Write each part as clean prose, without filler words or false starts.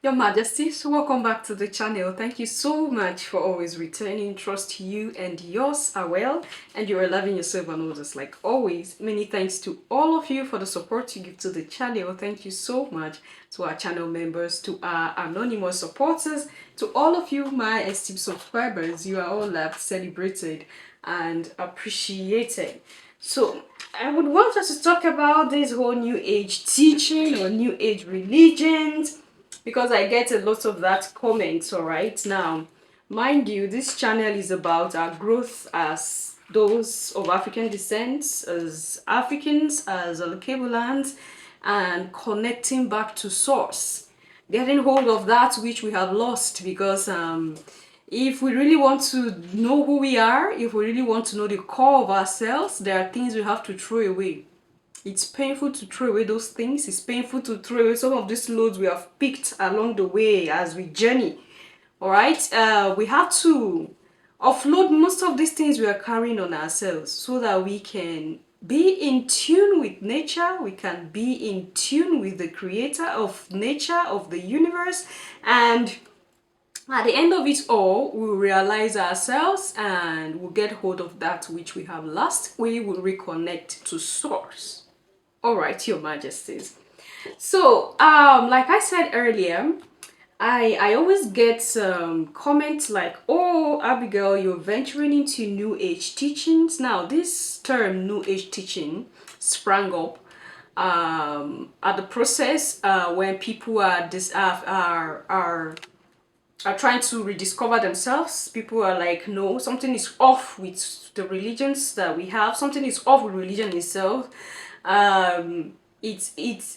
Your Majesties, welcome back to the channel. Thank you so much for always returning. Trust you and yours are well, and you are loving yourself and others like always. Many thanks to all of you for the support you give to the channel. Thank you so much to our channel members, to our anonymous supporters, to all of you, my esteemed subscribers. You are all loved, celebrated, and appreciated. So, I would want us to talk about this whole New Age teaching or New Age religions, because I get a lot of that comments. All right, now mind you, this channel is about our growth as those of African descent, as Africans, as Alkebulands, and connecting back to source, getting hold of that which we have lost. Because if we really want to know who we are, if we really want to know the core of ourselves, there are things we have to throw away. It's painful to throw away those things. It's painful to throw away some of these loads we have picked along the way as we journey. All right, we have to offload most of these things we are carrying on ourselves so that we can be in tune with nature. We can be in tune with the creator of nature, of the universe, and at the end of it all, we'll realize ourselves and we'll get hold of that which we have lost. We will reconnect to source. All right, Your Majesties. So, like I said earlier, I always get comments like, "Oh, Abigail, you're venturing into New Age teachings." Now, this term New Age teaching sprang up at the process when people are trying to rediscover themselves. People are like, no, something is off with the religions that we have. Something is off with religion itself.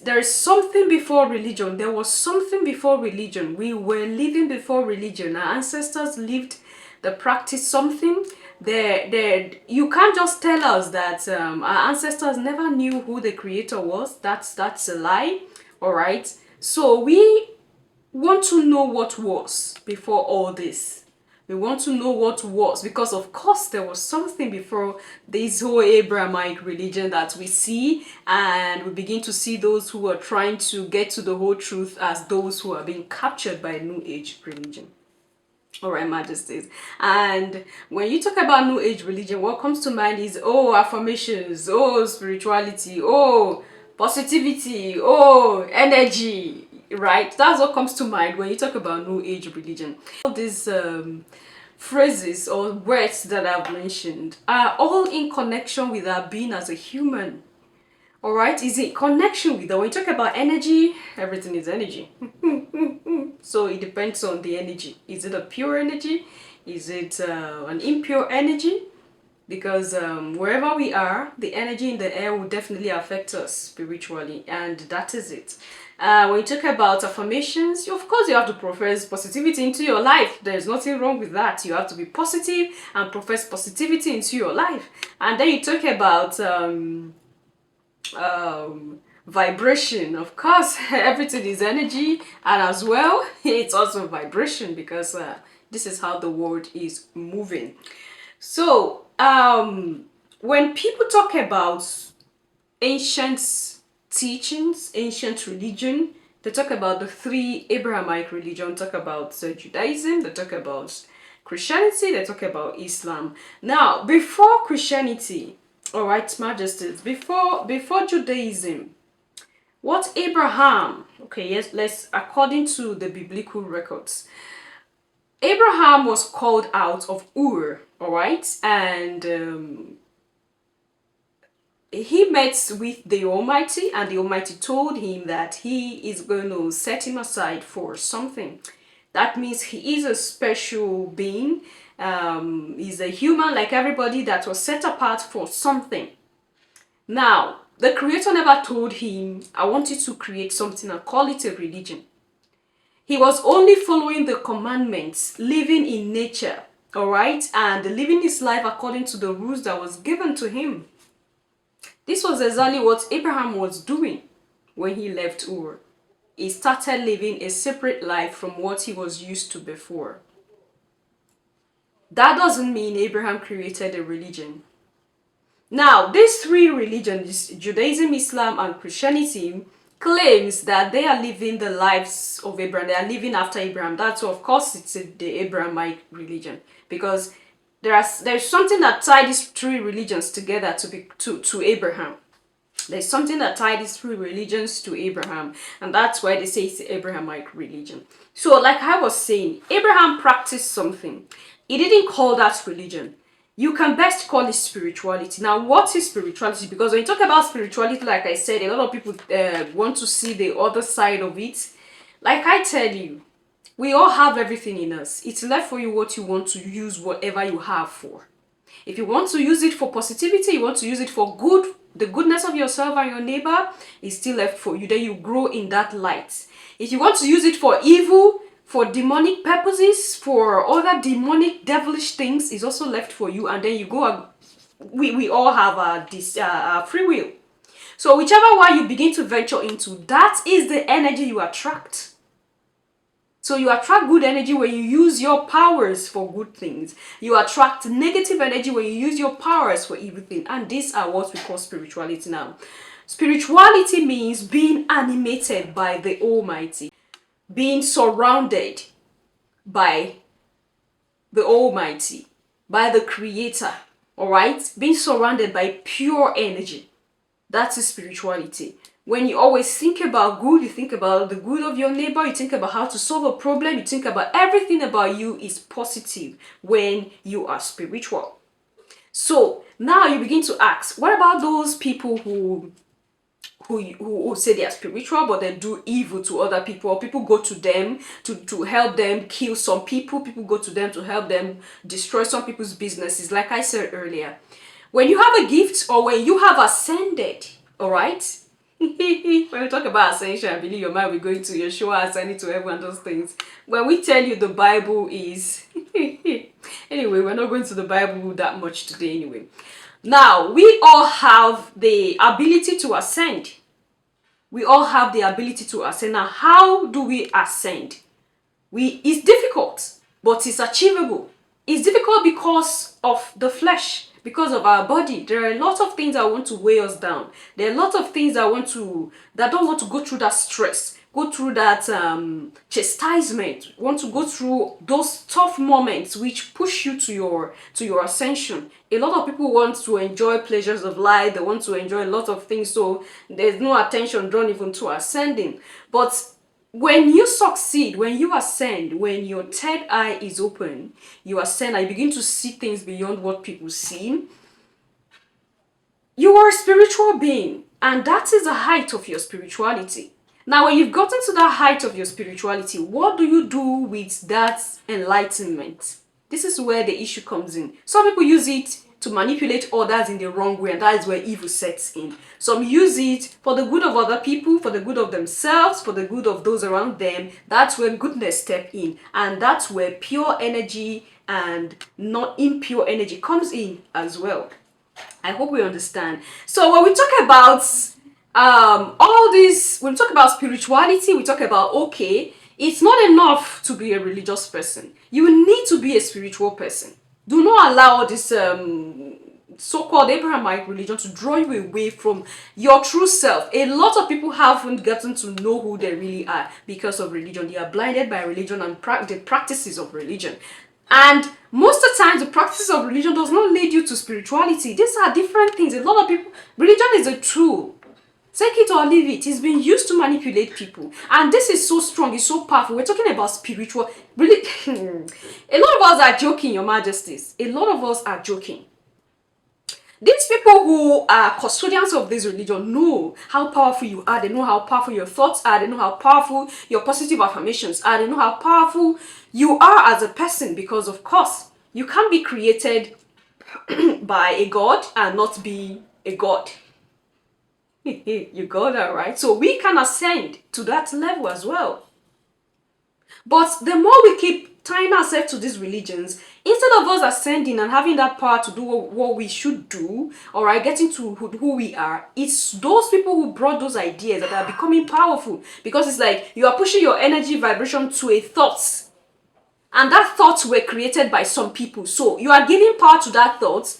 There's something before religion. There was something before religion. We were living before religion. Our ancestors lived the practice something. You can't just tell us that our ancestors never knew who the creator was. That's a lie. All right. So we want to know what was before all this. We want to know what was, because of course there was something before this whole Abrahamic religion that we see, and we begin to see those who are trying to get to the whole truth as those who are being captured by New Age religion. All right, Majesties. And when you talk about New Age religion, what comes to mind is, oh, affirmations, oh, spirituality, oh, positivity, oh, energy, right? That's what comes to mind when you talk about New Age religion. All these phrases or words that I've mentioned are all in connection with our being as a human. All right, is it connection with that? When you talk about energy, everything is energy. So it depends on the energy. Is it a pure energy? Is it an impure energy? Because wherever we are, the energy in the air will definitely affect us spiritually, and that is it. When you talk about affirmations, of course you have to profess positivity into your life. There's nothing wrong with that. You have to be positive and profess positivity into your life. And then you talk about vibration. Of course, everything is energy, and as well it's also vibration, because this is how the world is moving. So when people talk about ancient teachings, ancient religion, they talk about the three Abrahamic religion, talk about Judaism, they talk about Christianity, they talk about Islam. Now, before Christianity, all right, Majesties, before Judaism, what Abraham, okay, yes, let's, according to the biblical records, Abraham was called out of Ur, all right, and he met with the Almighty, and the Almighty told him that he is going to set him aside for something. That means he is a special being. He's a human like everybody that was set apart for something. Now, the Creator never told him, I want you to create something and call it a religion. He was only following the commandments, living in nature, all right, and living his life according to the rules that was given to him. This was exactly what Abraham was doing when he left Ur. He started living a separate life from what he was used to before. That doesn't mean Abraham created a religion. Now, these three religions, Judaism, Islam, and Christianity, claims that they are living the lives of Abraham. They are living after Abraham. That's, of course, it's the Abrahamic religion, because there's something that tied these three religions together to Abraham. There's something that tied these three religions to Abraham, and that's why they say it's the Abrahamic religion. So, like I was saying, Abraham practiced something. He didn't call that religion. You can best call it spirituality. Now, what is spirituality? Because when you talk about spirituality, like I said, a lot of people want to see the other side of it. Like I tell you, we all have everything in us. It's left for you what you want to use whatever you have for. If you want to use it for positivity, you want to use it for good, the goodness of yourself and your neighbor, is still left for you. Then you grow in that light. If you want to use it for evil, for demonic purposes, for other demonic, devilish things, is also left for you. And then you go, we all have this free will. So whichever one you begin to venture into, that is the energy you attract. So you attract good energy when you use your powers for good things. You attract negative energy when you use your powers for evil things. And these are what we call spirituality now. Spirituality means being animated by the Almighty, being surrounded by the Almighty, by the Creator, all right? Being surrounded by pure energy. That is spirituality. When you always think about good, you think about the good of your neighbor, you think about how to solve a problem, you think about everything about you is positive when you are spiritual. So now you begin to ask, what about those people who say they are spiritual but then do evil to other people, or people go to them to help them kill some people go to them to help them destroy some people's businesses? Like I said earlier, when you have a gift or when you have ascended, all right, when we talk about ascension, I believe your mind will go into Yeshua ascending to heaven and those things. When we tell you the Bible is anyway, we're not going to the Bible that much today anyway. Now, we all have the ability to ascend. We all have the ability to ascend. Now, how do we ascend? It's difficult, but it's achievable. It's difficult because of the flesh, because of our body. There are a lot of things that want to weigh us down. There are a lot of things that don't want to go through that stress, go through that chastisement, want to go through those tough moments which push you to your ascension. A lot of people want to enjoy pleasures of life. They want to enjoy a lot of things, so there's no attention drawn even to ascending. But when you succeed, when you ascend, when your third eye is open, you ascend and you begin to see things beyond what people see. You are a spiritual being, and that is the height of your spirituality. Now, when you've gotten to that height of your spirituality, what do you do with that enlightenment? This is where the issue comes in. Some people use it to manipulate others in the wrong way, and that is where evil sets in. Some use it for the good of other people, for the good of themselves, for the good of those around them. That's where goodness steps in, and that's where pure energy and not impure energy comes in as well. I hope we understand. So when we talk about all this, when we talk about spirituality, we talk about, okay, it's not enough to be a religious person. You need to be a spiritual person. Do not allow this so-called Abrahamic religion to draw you away from your true self. A lot of people haven't gotten to know who they really are because of religion. They are blinded by religion and the practices of religion. And most of the time, the practices of religion does not lead you to spirituality. These are different things. A lot of people, religion is a tool. Take it or leave it. It's been used to manipulate people. And this is so strong, it's so powerful. We're talking about spiritual. Really, a lot of us are joking, Your Majesties. A lot of us are joking. These people who are custodians of this religion know how powerful you are. They know how powerful your thoughts are. They know how powerful your positive affirmations are. They know how powerful you are as a person, because, of course, you can't be created by a god and not be a god. You got that right. So we can ascend to that level as well. But the more we keep tying ourselves to these religions, instead of us ascending and having that power to do what we should do, all right, getting to who we are, it's those people who brought those ideas that are becoming powerful. Because it's like you are pushing your energy vibration to a thought. And that thoughts were created by some people. So you are giving power to that thought.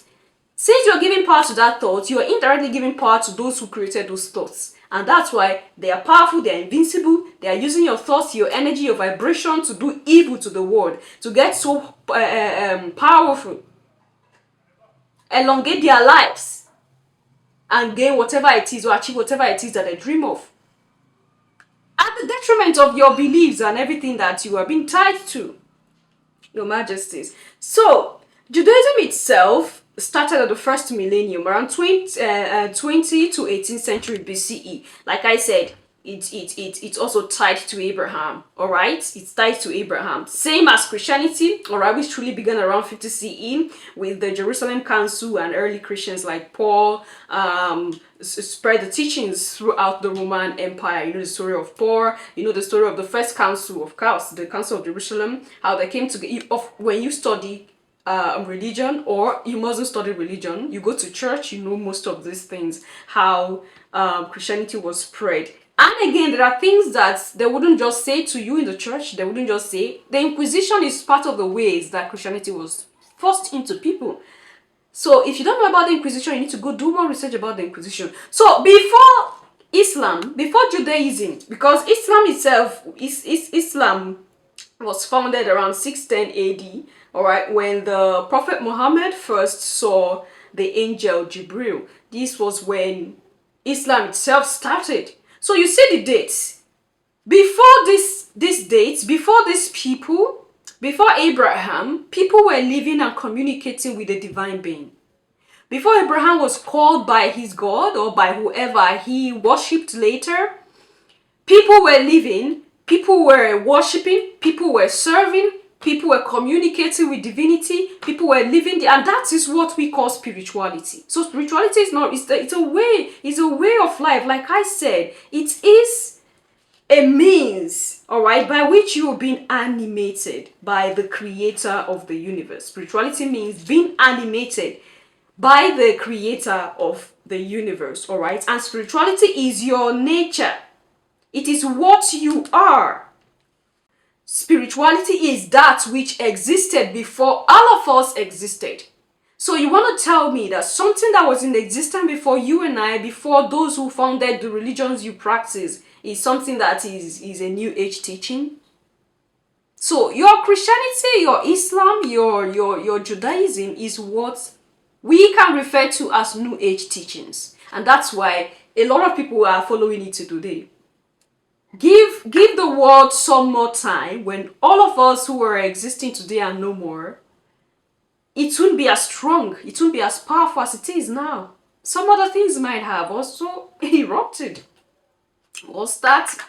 Since you're giving power to that thought, you are indirectly giving power to those who created those thoughts. And that's why they are powerful, they are invincible, they are using your thoughts, your energy, your vibration to do evil to the world, to get so powerful, elongate their lives, and gain whatever it is or achieve whatever it is that they dream of. At the detriment of your beliefs and everything that you are being tied to, Your Majesties. So, Judaism itself started at the first millennium, around 20 to 18th century BCE. Like I said, it's also tied to Abraham, all right? It's tied to Abraham. Same as Christianity, all right, which truly began around 50 CE with the Jerusalem Council and early Christians like Paul spread the teachings throughout the Roman Empire. You know the story of Paul, you know the story of the first council, of course, the Council of Jerusalem, how they came together. When you study religion, or you mustn't study religion, you go to church, you know most of these things, how Christianity was spread. And again, there are things that they wouldn't just say to you in the church, they wouldn't just say. The Inquisition is part of the ways that Christianity was forced into people. So if you don't know about the Inquisition, you need to go do more research about the Inquisition. So before Islam, before Judaism, because Islam itself, Islam was founded around 610 AD, all right, when the Prophet Muhammad first saw the angel Jibril. This was when Islam itself started. So you see the dates. Before these dates, before these people, before Abraham, people were living and communicating with the divine being. Before Abraham was called by his God or by whoever he worshipped later, people were living, people were worshipping, people were serving, people were communicating with divinity, people were living there, and that is what we call spirituality. So spirituality is not, it's a way of life. Like I said, it is a means, all right, by which you are being animated by the creator of the universe. Spirituality means being animated by the creator of the universe, all right? And spirituality is your nature. It is what you are. Spirituality is that which existed before all of us existed. So you want to tell me that something that was in existence before you and I, before those who founded the religions you practice, is something that is a new age teaching? So your Christianity, your Islam, your Judaism is what we can refer to as new age teachings. And that's why a lot of people are following it today. Give the world some more time. When all of us who are existing today are no more, it won't be as strong, it won't be as powerful as it is now. Some other things might have also erupted or started.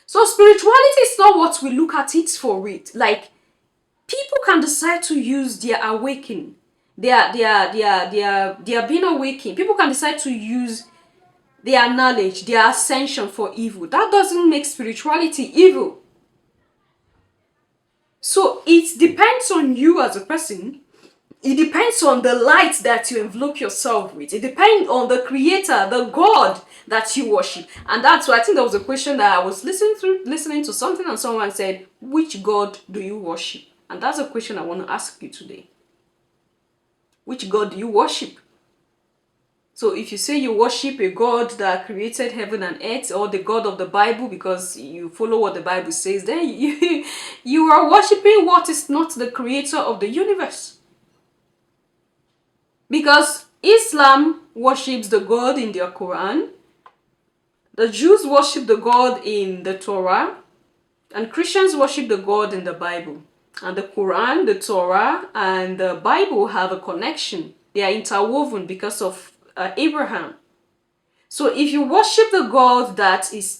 So spirituality is not what we look at it for it. Like, people can decide to use their awakening, their being awakened. People can decide to use their knowledge, their ascension for evil. That doesn't make spirituality evil. So it depends on you as a person. It depends on the light that you envelop yourself with. It depends on the creator, the God that you worship. And that's why I think there was a question that I was listening to something, and someone said, which God do you worship? And that's a question I want to ask you today. Which God do you worship? So if you say you worship a God that created heaven and earth, or the God of the Bible because you follow what the Bible says, then you are worshiping what is not the creator of the universe. Because Islam worships the God in their Quran, the Jews worship the God in the Torah, and Christians worship the God in the Bible. And the Quran, the Torah, and the Bible have a connection. They are interwoven because of Abraham. So if you worship the God that is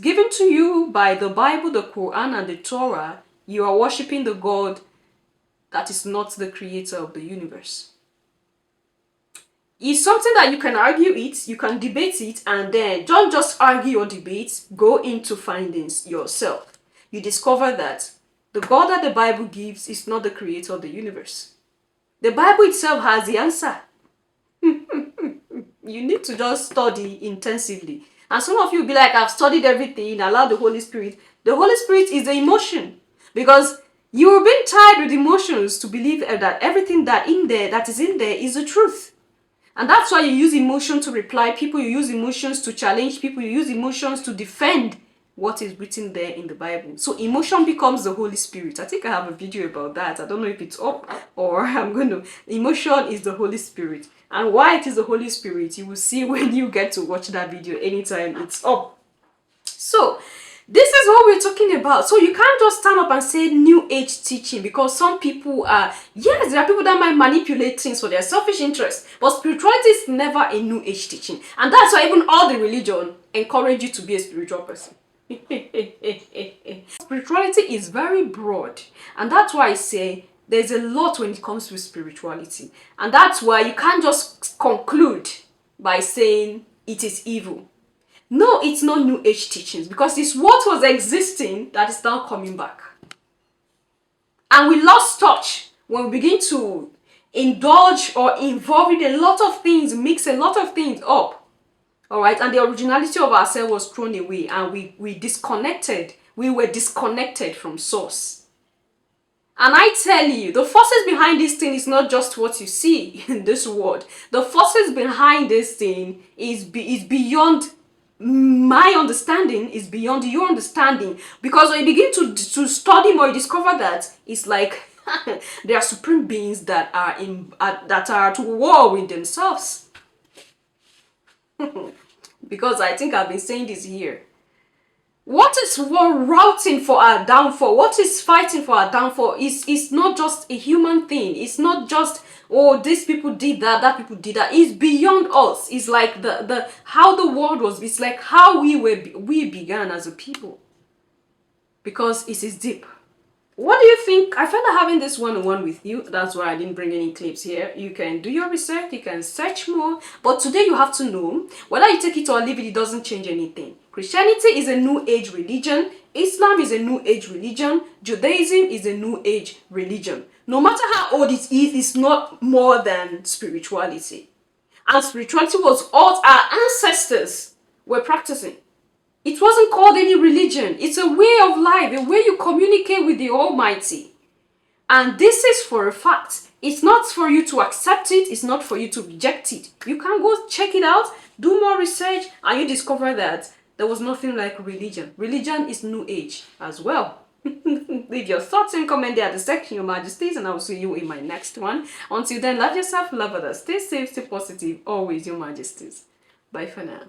given to you by the Bible, the Quran, and the Torah, you are worshiping the God that is not the creator of the universe. It's something that you can argue it, you can debate it, and then don't just argue or debate, go into findings yourself. You discover that the God that the Bible gives is not the creator of the universe. The Bible itself has the answer. You need to just study intensively. And some of you will be like, I've studied everything, allow the Holy Spirit. The Holy Spirit is the emotion. Because you're being tied with emotions to believe that everything that is in there is the truth. And that's why you use emotion to reply people, you use emotions to challenge people, you use emotions to defend what is written there in the Bible. So emotion becomes the Holy Spirit. I think I have a video about that. I don't know if it's up or I'm going to... Emotion is the Holy Spirit. And why it is the Holy Spirit, you will see when you get to watch that video anytime it's up. So this is what we're talking about. So you can't just stand up and say new age teaching, because some people are, yes, there are people that might manipulate things for their selfish interest, but spirituality is never a new age teaching. And that's why even all the religion encourage you to be a spiritual person. Spirituality is very broad, and that's why I say there's a lot when it comes to spirituality. And that's why you can't just conclude by saying it is evil. No, it's not new age teachings, because it's what was existing that is now coming back. And we lost touch when we begin to indulge or involve in a lot of things, mix a lot of things up. All right, and the originality of ourselves was thrown away, and we disconnected. We were disconnected from source. And I tell you, the forces behind this thing is not just what you see in this world. The forces behind this thing is beyond my understanding, is beyond your understanding, because when you begin to study more, you discover that it's like there are supreme beings that are at war with themselves. Because I think I've been saying this here. What is routing for our downfall? What is fighting for our downfall is not just a human thing. It's not just, oh, these people did that, that people did that. It's beyond us. It's like the how the world was. It's like how we began as a people. Because it is deep. What do you think? I felt like having this one-on-one with you. That's why I didn't bring any clips here. You can do your research, you can search more. But today you have to know, whether you take it or leave it, it doesn't change anything. Christianity is a new age religion. Islam is a new age religion. Judaism is a new age religion. No matter how old it is, it's not more than spirituality. And spirituality was what our ancestors were practicing. It wasn't called any religion. It's a way of life, a way you communicate with the Almighty. And this is for a fact. It's not for you to accept it. It's not for you to reject it. You can go check it out, do more research, and you discover that there was nothing like religion. Religion is new age as well. Leave your thoughts and comment there at the section, Your Majesties, and I will see you in my next one. Until then, love yourself, love others. Stay safe, stay positive. Always, Your Majesties. Bye for now.